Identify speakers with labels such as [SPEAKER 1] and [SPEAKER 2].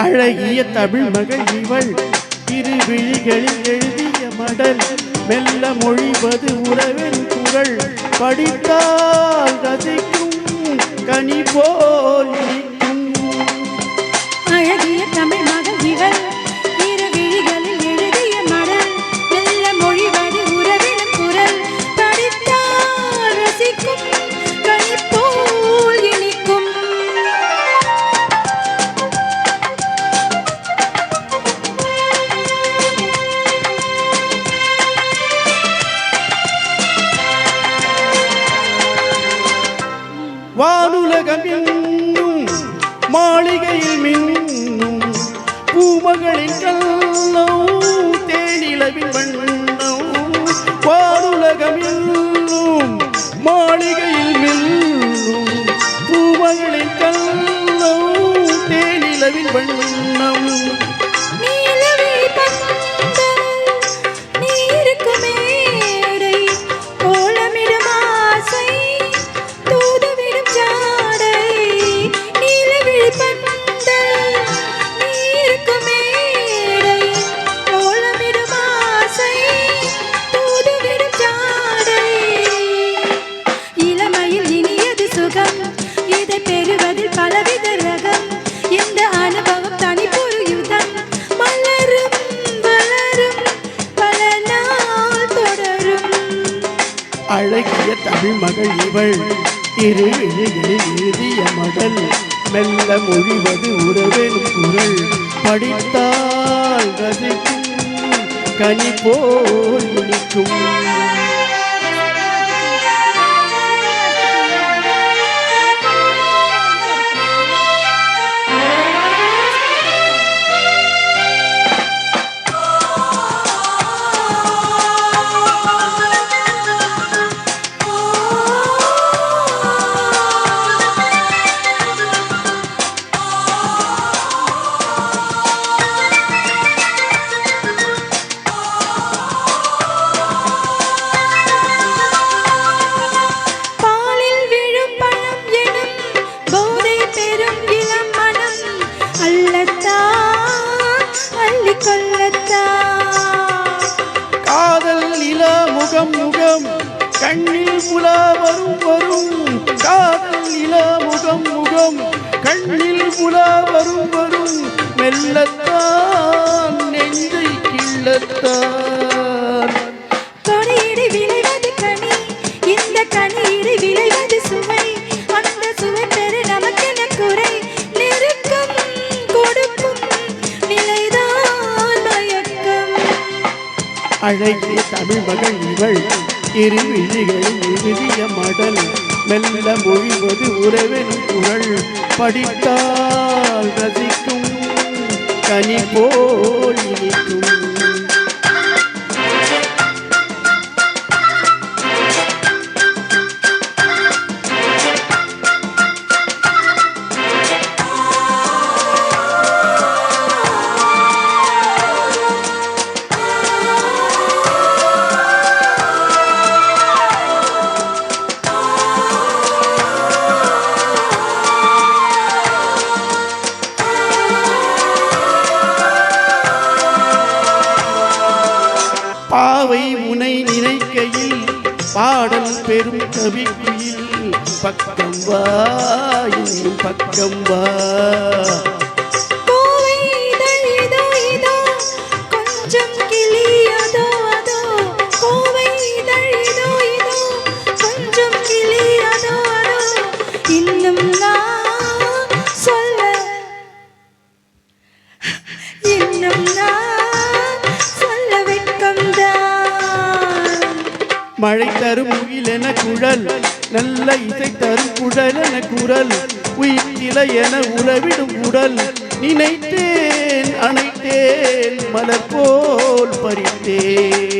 [SPEAKER 1] அழகிய தமிழ் மகள் இவள் இரு விழிகளில் எழுதிய மடல் மெல்ல மொழிவது உறவின் குரல் படித்தால் ரசிக்கும் கனி போல் இனிக்கும்.
[SPEAKER 2] அழகிய தமிழ் மகள் இவள் இரு விழிகளில் எழுதிய மடல் மெல்ல மொழிவது உறவின் குரல் படித்தால் ரசிக்கும் கனி போல் இனிக்கும்.
[SPEAKER 1] வானுலகம் என்னும் மாளிகையில் மின்னும் பூமகளின் கல்லம் தேனிலவின் வண்ணம். வானுலகம் என்னும் மாளிகையில் மின்னும் பூமகளின் கல்லம் தேனிலவின் வண்ணம். அழகிய தமிழ் மகள் இவள் இரு விழிகளில் எழுதிய மடல் மெல்ல மொழிவது உறவெனும் குரல் படித்தால் ரசிக்கும் கனி போல் இனிக்கும். காதல் நிலா முகம் முகம் கண்ணில் புலா வரும் வரும். காதல் நிலா முகம் முகம் கண்ணில் புலா வரும் வரும். மெல்லத்தான் நெஞ்சை கிள்ளத்தான்
[SPEAKER 2] கனியிடை விளைவது கனி இந்த கனியிடை விளைவது சுவை. அந்த சுவை பெரு நமக்கென குறை நெருக்கம் கொடுக்கும் நிலைதான் மயக்கம்.
[SPEAKER 1] அழகிய தமிழ் மகள் இவள் இரு விழிகளில் எழுதிய மடல் மெல்ல மொழிவது உறவெனும் குரல் படித்தால் ரசிக்கும் கனி போல் இனிக்கும். பாவை உனை நினைக்கையில் பாடல் பெரும் கவிக்குயில் பக்கம் வா இன்னும் பக்கம் வா.
[SPEAKER 2] கொஞ்சம் கிளியதோ அதோ கோவை இதழிதோ இதோ கொஞ்சம்
[SPEAKER 1] மழை தரும் முகில் என குழல் நல்ல இசை தரும் குழல் என குரல் உயிர்த்தில என உறவிடும் உடல் நினைத்தேன் அணைத்தேன் மலர் போல் பறித்தேன்